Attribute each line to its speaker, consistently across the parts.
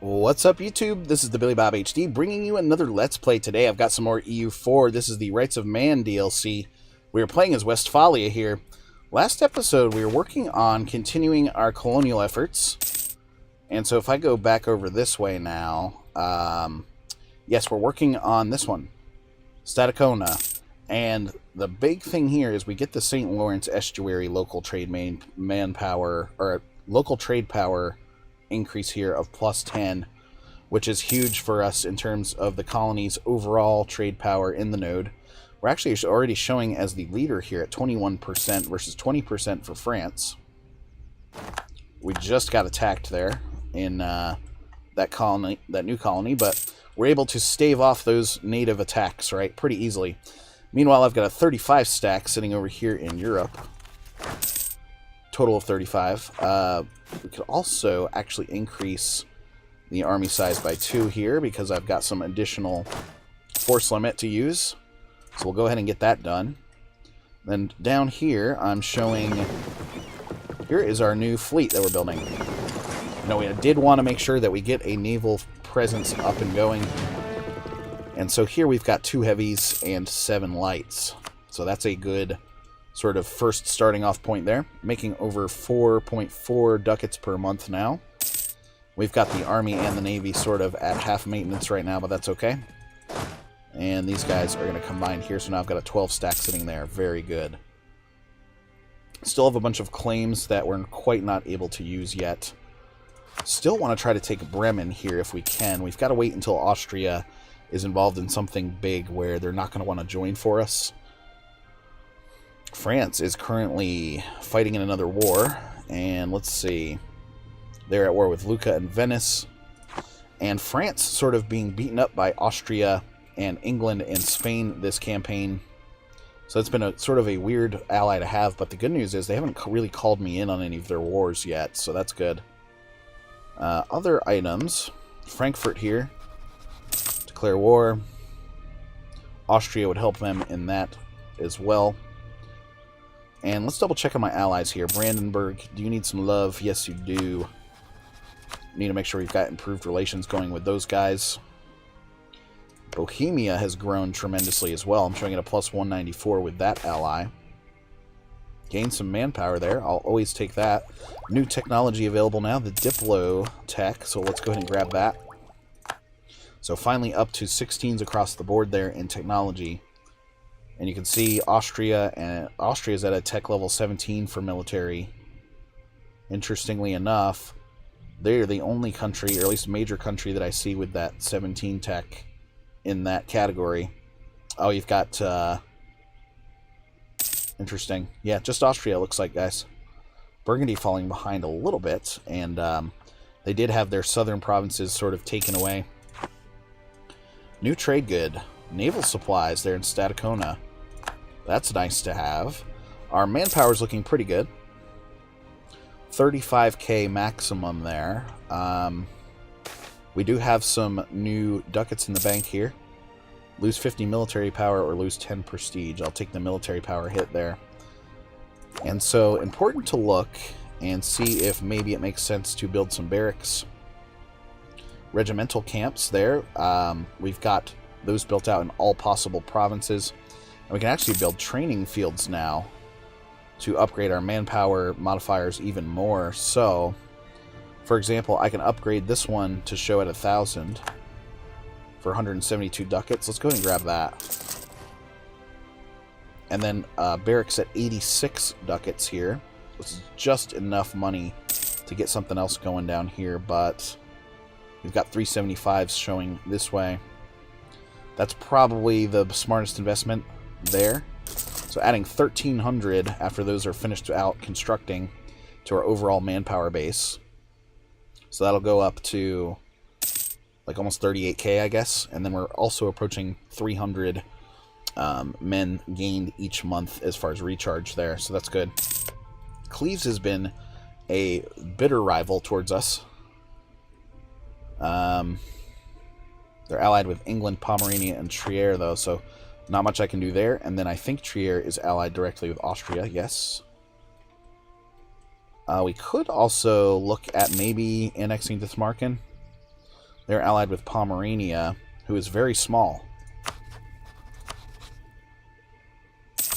Speaker 1: What's up, YouTube? This is the Billy Bob HD bringing you another Let's Play today. I've got some more EU4. This is the Rights of Man DLC. We were playing as Westphalia here. Last episode, we were working on continuing our colonial efforts. And so if I go back over this way now, yes, we're working on this one, Statacona. And the big thing here is we get the St. Lawrence Estuary local trade manpower, or local trade power increase here of plus 10, which is huge for us in terms of the colony's overall trade power in the node. We're actually already showing as the leader here at 21% versus 20% for France. We just got attacked there in that new colony, but we're able to stave off those native attacks, right, pretty easily. Meanwhile, I've got a 35 stack sitting over here in Europe. Total of 35. We could also actually increase the army size by 2 here because I've got some additional force limit to use. So we'll go ahead and get that done. Then down here, I'm showing... Here is our new fleet that we're building. Now, we did want to make sure that we get a naval presence up and going. And so here we've got 2 heavies and 7 lights. So that's a good sort of first starting off point there. Making over 4.4 ducats per month now. We've got the Army and the Navy sort of at half maintenance right now, but that's okay. And these guys are going to combine here, so now I've got a 12 stack sitting there. Very good. Still have a bunch of claims that we're quite not able to use yet. Still want to try to take Bremen here if we can. We've got to wait until Austria is involved in something big where they're not going to want to join for us. France is currently fighting in another war, and let's see. They're at war with Lucca and Venice. And France sort of being beaten up by Austria and England and Spain this campaign. So it's been a sort of a weird ally to have, but the good news is they haven't really called me in on any of their wars yet, so that's good. Other items. Frankfurt here. Declare war. Austria would help them in that as well. And let's double check on my allies here. Brandenburg, do you need some love? Yes, you do. Need to make sure we've got improved relations going with those guys. Bohemia has grown tremendously as well. I'm showing it a plus 194 with that ally. Gain some manpower there. I'll always take that. New technology available now, the Diplo tech. So let's go ahead and grab that. So finally up to 16s across the board there in technology. And you can see Austria is at a tech level 17 for military. Interestingly enough, they're the only country, or at least major country, that I see with that 17 tech in that category. Oh, you've got... interesting. Yeah, just Austria, it looks like, guys. Burgundy falling behind a little bit, and they did have their southern provinces sort of taken away. New trade good. Naval supplies there in Statacona. That's nice to have. Our manpower is looking pretty good. 35k maximum there. We do have some new ducats in the bank here. Lose 50 military power or lose 10 prestige. I'll take the military power hit there. And so, important to look and see if maybe it makes sense to build some barracks. Regimental camps there. We've got those built out in all possible provinces. And we can actually build training fields now to upgrade our manpower modifiers even more. So, for example, I can upgrade this one to show at 1,000 for 172 ducats. Let's go ahead and grab that. And then barracks at 86 ducats here, which is just enough money to get something else going down here, but we've got 375s showing this way. That's probably the smartest investment there. So adding 1,300 after those are finished out constructing to our overall manpower base. So that'll go up to like almost 38k, I guess. And then we're also approaching 300 men gained each month as far as recharge there. So that's good. Cleves has been a bitter rival towards us. They're allied with England, Pomerania, and Trier, though, so not much I can do there. And then I think Trier is allied directly with Austria, yes. We could also look at maybe annexing Dithmarken. They're allied with Pomerania, who is very small.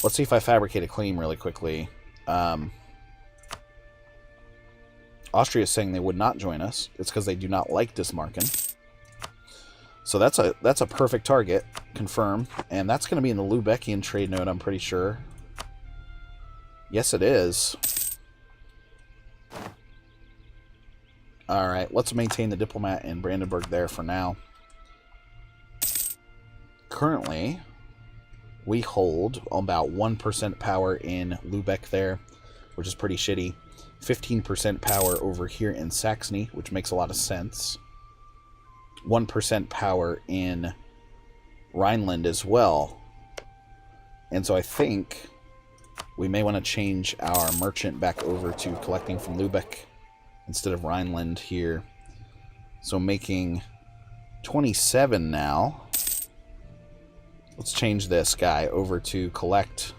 Speaker 1: Let's see if I fabricate a claim really quickly. Austria is saying they would not join us. It's because they do not like Bismarcken. So that's a perfect target. Confirm. And that's going to be in the Lubeckian trade node, I'm pretty sure. Yes, it is. Alright, let's maintain the diplomat in Brandenburg there for now. Currently, we hold about 1% power in Lubeck there, which is pretty shitty. 15% power over here in Saxony, which makes a lot of sense. 1% power in Rhineland as well. And so I think we may want to change our merchant back over to collecting from Lubeck instead of Rhineland here. So making 27 now. Let's change this guy over to collect.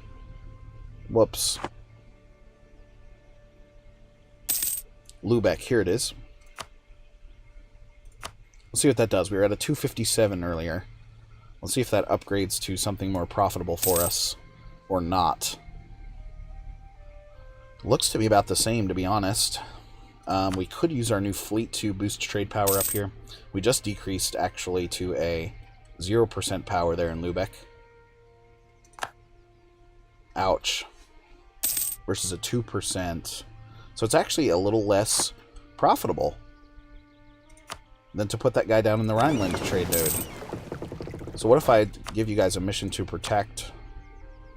Speaker 1: Whoops. Lubeck, here it is. Let's see what that does. We were at a 257 earlier. Let's see if that upgrades to something more profitable for us or not. Looks to be about the same, to be honest. We could use our new fleet to boost trade power up here. We just decreased, actually, to a 0% power there in Lubeck. Ouch. Versus a 2%. So it's actually a little less profitable than to put that guy down in the Rhineland trade node. So what if I give you guys a mission to protect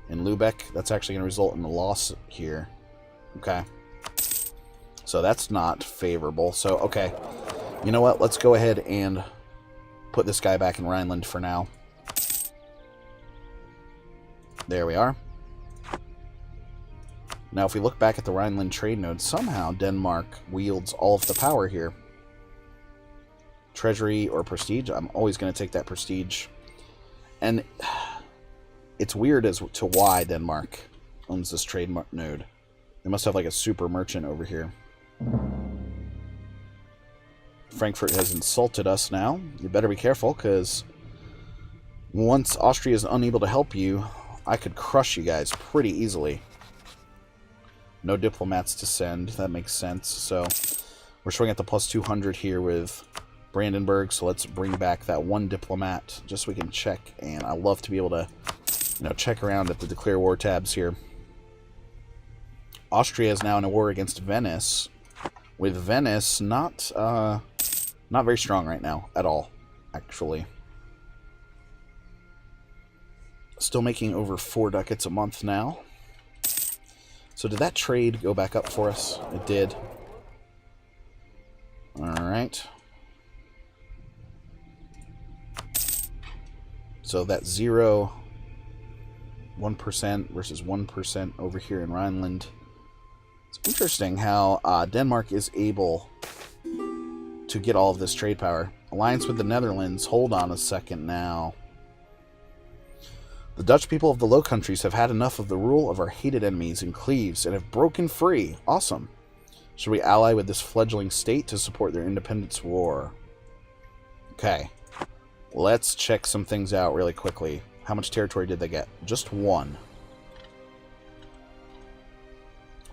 Speaker 1: in Lubeck? That's actually going to result in a loss here. Okay. So that's not favorable. So, okay. You know what? Let's go ahead and put this guy back in Rhineland for now. There we are. Now, if we look back at the Rhineland trade node, somehow Denmark wields all of the power here. Treasury or prestige? I'm always going to take that prestige. And it's weird as to why Denmark owns this trade node. They must have like a super merchant over here. Frankfurt has insulted us now. You better be careful, because once Austria is unable to help you, I could crush you guys pretty easily. No diplomats to send. That makes sense. So we're showing at the plus 200 here with Brandenburg. So let's bring back that one diplomat just so we can check. And I love to be able to, check around at the declare war tabs here. Austria is now in a war against Venice, with Venice not very strong right now at all, actually. Still making over 4 ducats a month now. So did that trade go back up for us? It did. Alright. So that 1% versus 1% over here in Rhineland. It's interesting how Denmark is able to get all of this trade power. Alliance with the Netherlands. Hold on a second now. The Dutch people of the Low Countries have had enough of the rule of our hated enemies in Cleves and have broken free. Awesome. Should we ally with this fledgling state to support their independence war? Okay. Let's check some things out really quickly. How much territory did they get? Just 1.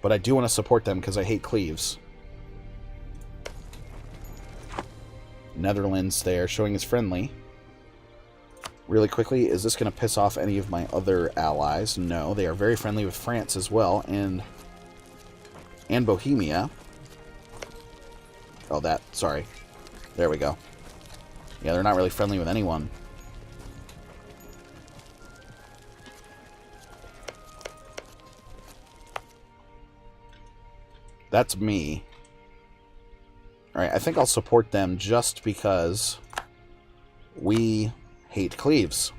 Speaker 1: But I do want to support them because I hate Cleves. Netherlands there, showing as friendly. Really quickly, is this going to piss off any of my other allies? No, they are very friendly with France as well, and Bohemia. Oh, sorry. There we go. Yeah, they're not really friendly with anyone. That's me. Alright, I think I'll support them just because we hate Cleves.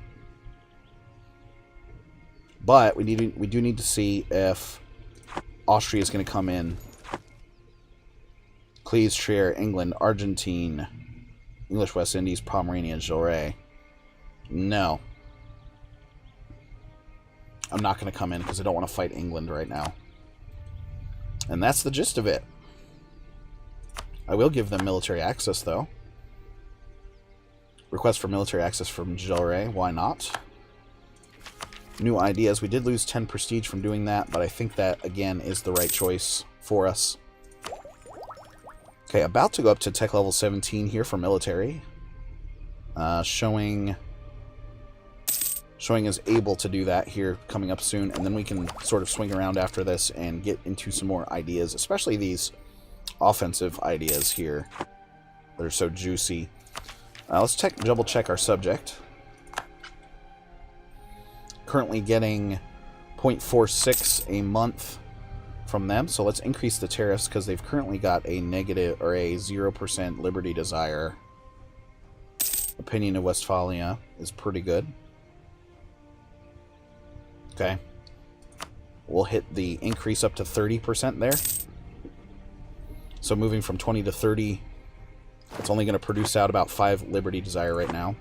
Speaker 1: But we do need to see if Austria is going to come in. Cleves, Trier, England, Argentine, English West Indies, Pomerania, Jolray. No. I'm not going to come in because I don't want to fight England right now. And that's the gist of it. I will give them military access, though. Request for military access from Jilray. Why not? New ideas. We did lose 10 prestige from doing that, but I think that, again, is the right choice for us. Okay, about to go up to tech level 17 here for military. Showing is able to do that here coming up soon, and then we can sort of swing around after this and get into some more ideas, especially these offensive ideas here that are so juicy. Let's double check our subject. Currently getting 0.46 a month from them, so let's increase the tariffs because they've currently got a negative or a 0% liberty desire. Opinion of Westphalia is pretty good. Okay. We'll hit the increase up to 30% there. So moving from 20 to 30, it's only going to produce out about 5 liberty desire right now.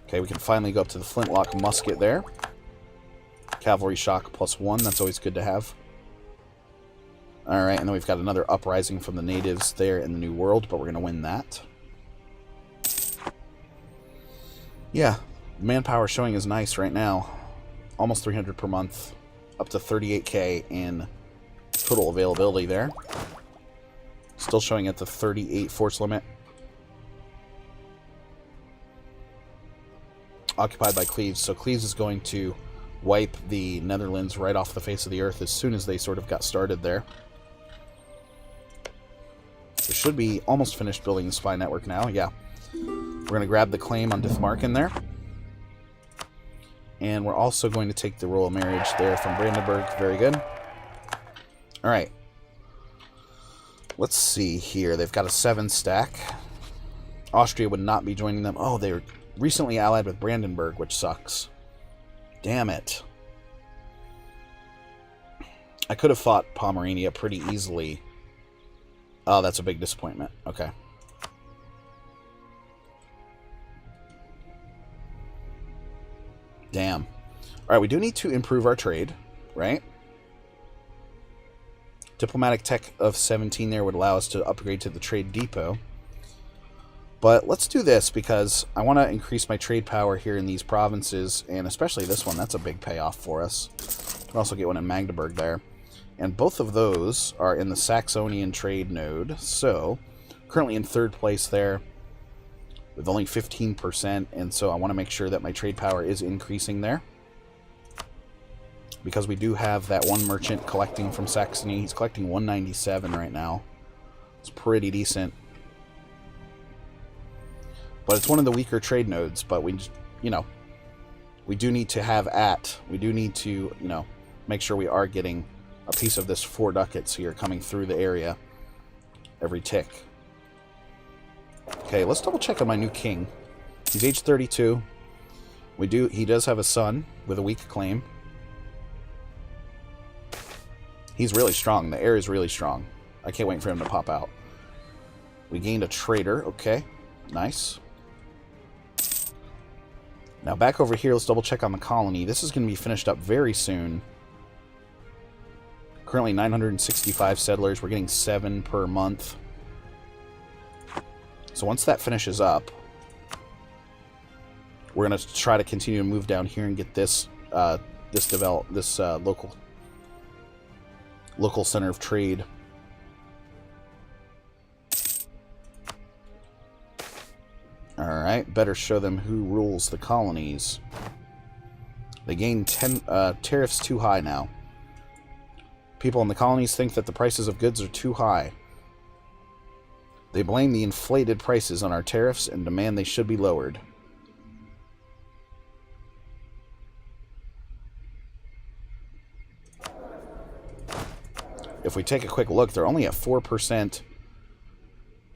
Speaker 1: Okay, we can finally go up to the flintlock musket there. Cavalry shock +1, that's always good to have. Alright, and then we've got another uprising from the natives there in the New World, but we're going to win that. Yeah, manpower showing is nice right now. Almost 300 per month, up to 38k in total availability there. Still showing at the 38 force limit. Occupied by Cleves, so Cleves is going to wipe the Netherlands right off the face of the earth as soon as they sort of got started there. We should be almost finished building the spy network now, yeah. We're going to grab the claim on Dithmarken there. And we're also going to take the royal marriage there from Brandenburg. Very good. Alright. Let's see here. They've got a 7 stack. Austria would not be joining them. Oh, they were recently allied with Brandenburg, which sucks. Damn it. I could have fought Pomerania pretty easily. Oh, that's a big disappointment. Okay. Damn. Alright, we do need to improve our trade, right? Diplomatic tech of 17 there would allow us to upgrade to the trade depot. But let's do this because I want to increase my trade power here in these provinces, and especially this one. That's a big payoff for us. We can also get one in Magdeburg there. And both of those are in the Saxonian trade node, so currently in 3rd place there with only 15%, and so I want to make sure that my trade power is increasing there. Because we do have that one merchant collecting from Saxony. He's collecting 197 right now. It's pretty decent. But it's one of the weaker trade nodes, but we, we do need to have we do need to, make sure we are getting a piece of this 4 ducats here coming through the area every tick. Okay, let's double check on my new king. He's age 32. He does have a son with a weak claim. He's really strong. The heir is really strong. I can't wait for him to pop out. We gained a trader. Okay, nice. Now back over here, let's double check on the colony. This is going to be finished up very soon. Currently 965 settlers. We're getting 7 per month. So once that finishes up, we're going to try to continue to move down here and get this local center of trade. Alright, better show them who rules the colonies. They gain 10 tariffs too high now. People in the colonies think that the prices of goods are too high. They blame the inflated prices on our tariffs and demand they should be lowered. If we take a quick look, they're only at 4%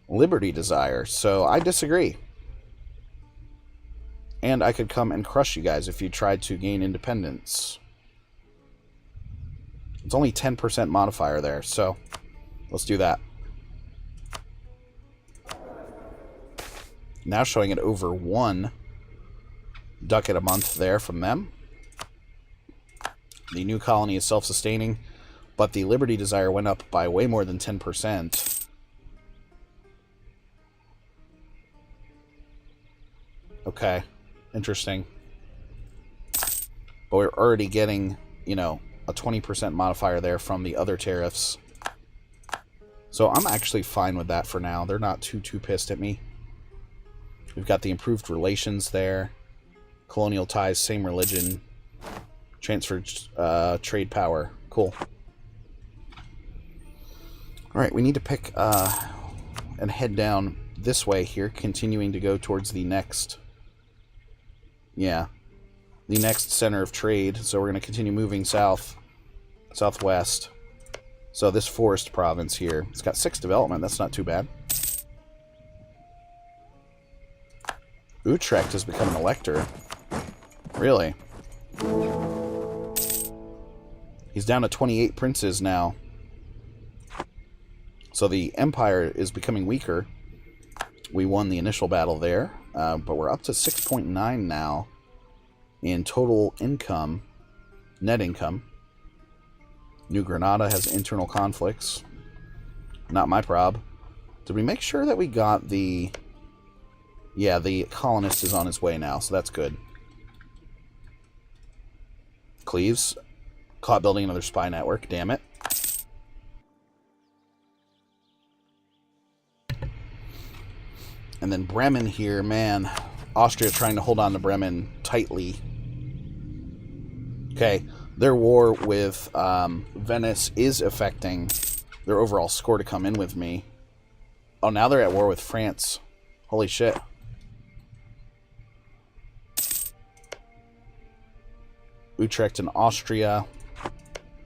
Speaker 1: liberty desire, so I disagree. And I could come and crush you guys if you tried to gain independence. It's only 10% modifier there, so let's do that. Now showing it over 1 ducat a month there from them. The new colony is self-sustaining, but the liberty desire went up by way more than 10%. Okay. Interesting. But we're already getting, you know, a 20% modifier there from the other tariffs. So I'm actually fine with that for now. They're not too pissed at me. We've got the improved relations there. Colonial ties, same religion. Transferred trade power. Cool. Alright, we need to pick and head down this way here, continuing to go towards the next... Yeah. The next center of trade. So we're going to continue moving south. Southwest. So this forest province here, it's got 6 development. That's not too bad. Utrecht has become an elector. Really? He's down to 28 princes now. So the empire is becoming weaker. We won the initial battle there, but we're up to 6.9 now in total income, net income. New Granada has internal conflicts. Not my prob. Did we make sure that we got the... Yeah, the colonist is on his way now, so that's good. Cleves. Caught building another spy network, damn it. And then Bremen here, man. Austria trying to hold on to Bremen tightly. Okay. Their war with Venice is affecting their overall score to come in with me. Oh, now they're at war with France. Holy shit. Utrecht and Austria.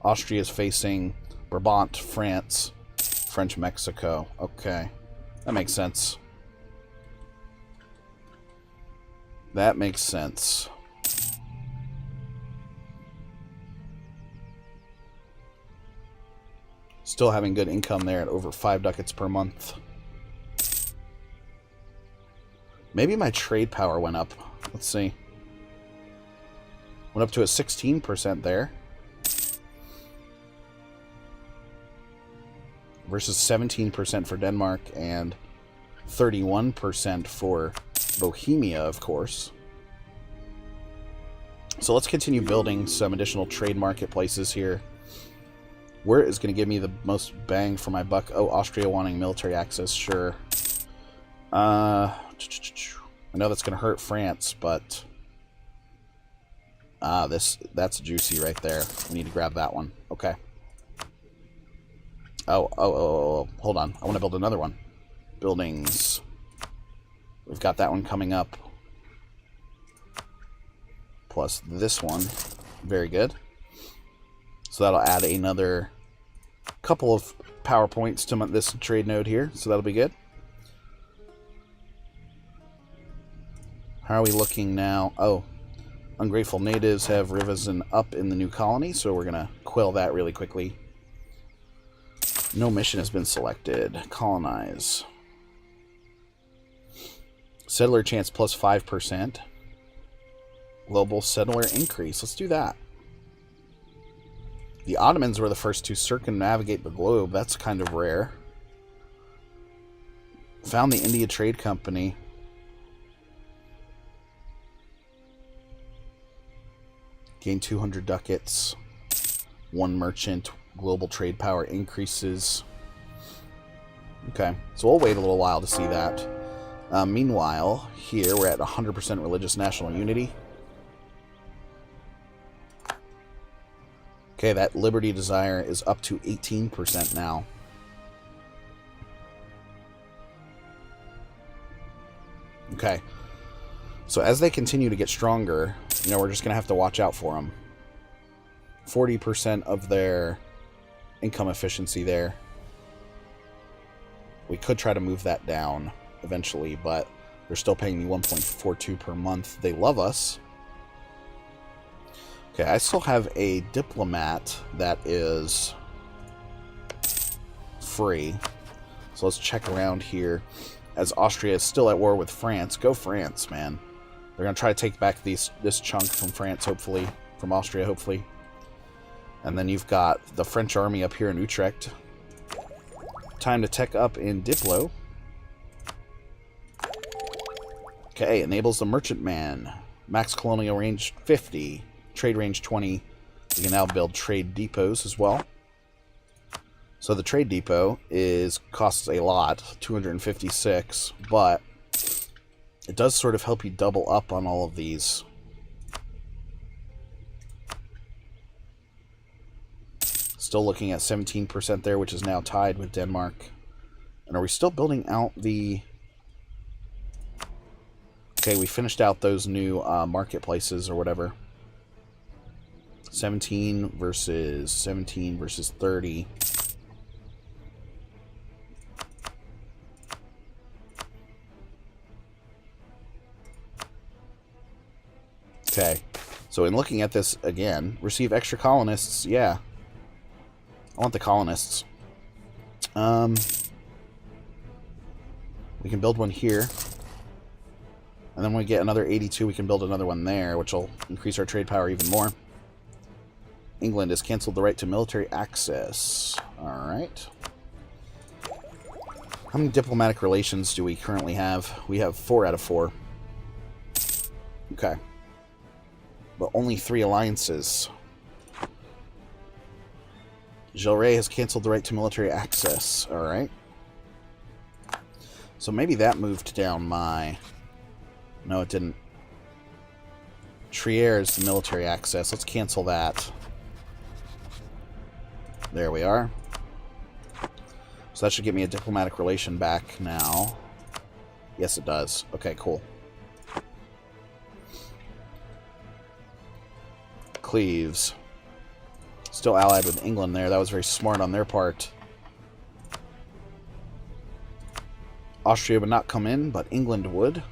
Speaker 1: Austria is facing Brabant, France, French Mexico. Okay. That makes sense. That makes sense. Still having good income there at over 5 ducats per month. Maybe my trade power went up. Let's see. Went up to a 16% there. Versus 17% for Denmark and 31% for Bohemia, of course. So let's continue building some additional trade marketplaces here. Where is going to give me the most bang for my buck? Oh, Austria wanting military access, sure. I know that's going to hurt France, but... that's juicy right there. We need to grab that one. Okay. Oh, hold on. I want to build another one. Buildings. We've got that one coming up. Plus this one. Very good. So that'll add another couple of power points to this trade node here. So that'll be good. How are we looking now? Oh, ungrateful natives have risen up in the new colony. So we're going to quell that really quickly. No mission has been selected. Colonize. Settler chance plus 5%. Global settler increase. Let's do that. The Ottomans were the first to circumnavigate the globe. That's kind of rare. Found the India Trade Company. Gained 200 ducats. 1 merchant. Global trade power increases. Okay, so we'll wait a little while to see that. Meanwhile, here we're at 100% religious national unity. Okay, that liberty desire is up to 18% now. Okay. So as they continue to get stronger, you know, we're just going to have to watch out for them. 40% of their income efficiency there. We could try to move that down eventually, but they're still paying me 1.42 per month. They love us. Okay, I still have a diplomat that is free. So let's check around here. As Austria is still at war with France. Go France, man. They're going to try to take back this chunk from France, hopefully. From Austria, hopefully. And then you've got the French army up here in Utrecht. Time to tech up in Diplo. Okay, enables the merchantman. Max colonial range 50. Trade range 20. We can now build trade depots as well. So the trade depot costs a lot, 256, but it does sort of help you double up on all of these. Still looking at 17% there, which is now tied with Denmark. And are we still building out the... Okay, we finished out those new marketplaces or whatever. 17 versus 30. Okay, so in looking at this again, receive extra colonists, yeah. I want the colonists. We can build one here. And then when we get another 82, we can build another one there, which will increase our trade power even more. England has canceled the right to military access. Alright. How many diplomatic relations do we currently have? We have 4 out of 4. Okay. But only 3 alliances. Gilray has canceled the right to military access. Alright. So maybe that moved down my... No, it didn't. Trier is the military access. Let's cancel that. There we are. So that should get me a diplomatic relation back now. Yes, it does. Okay, cool. Cleves. Still allied with England there. That was very smart on their part. Austria would not come in, but England would.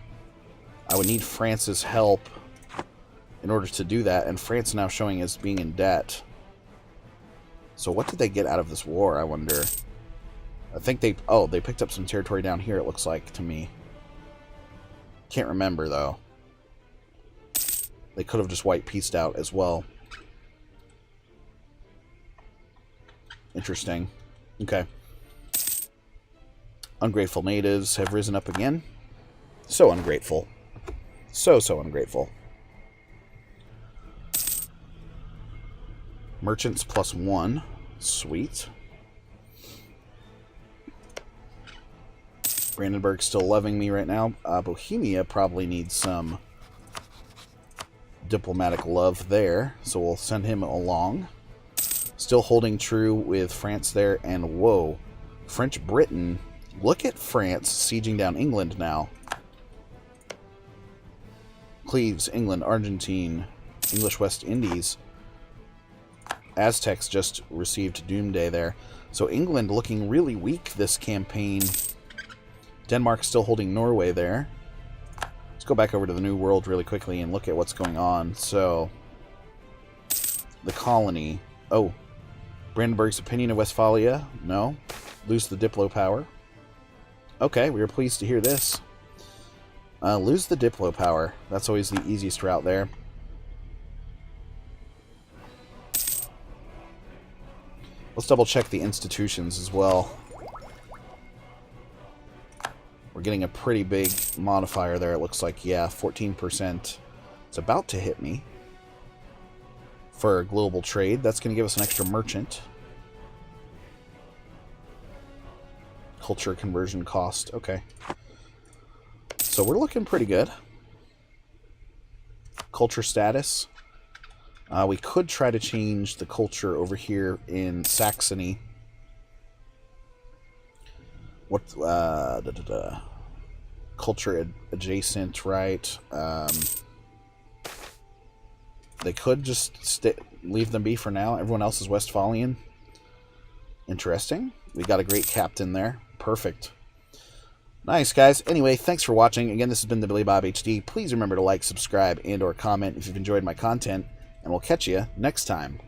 Speaker 1: I would need France's help in order to do that, and France now showing as being in debt. So what did they get out of this war, I wonder? I think they... Oh, they picked up some territory down here, it looks like, to me. Can't remember, though. They could have just white-pieced out as well. Interesting. Okay. Ungrateful natives have risen up again. So ungrateful. So ungrateful. Merchants +1. Sweet. Brandenburg's still loving me right now. Bohemia probably needs some diplomatic love there, so we'll send him along. Still holding true with France there, and whoa, French Britain. Look at France sieging down England now. Cleves, England, Argentine, English West Indies. Aztecs just received Doomsday there. So England looking really weak this campaign. Denmark still holding Norway there. Let's go back over to the New World really quickly and look at what's going on. So, the colony. Oh, Brandenburg's opinion of Westphalia? No. Lose the Diplo power. Okay, we were pleased to hear this. Lose the Diplo power. That's always the easiest route there. Let's double check the institutions as well. We're getting a pretty big modifier there, it looks like. Yeah, 14%. It's about to hit me. For global trade, that's going to give us an extra merchant. Culture conversion cost. Okay. So we're looking pretty good. Culture status. We could try to change the culture over here in Saxony. What? Culture adjacent, right? They could just leave them be for now. Everyone else is Westphalian. Interesting. We got a great captain there. Perfect. Nice, guys. Anyway, thanks for watching. Again, this has been the Billy Bob HD. Please remember to like, subscribe, and/or comment if you've enjoyed my content, and we'll catch you next time.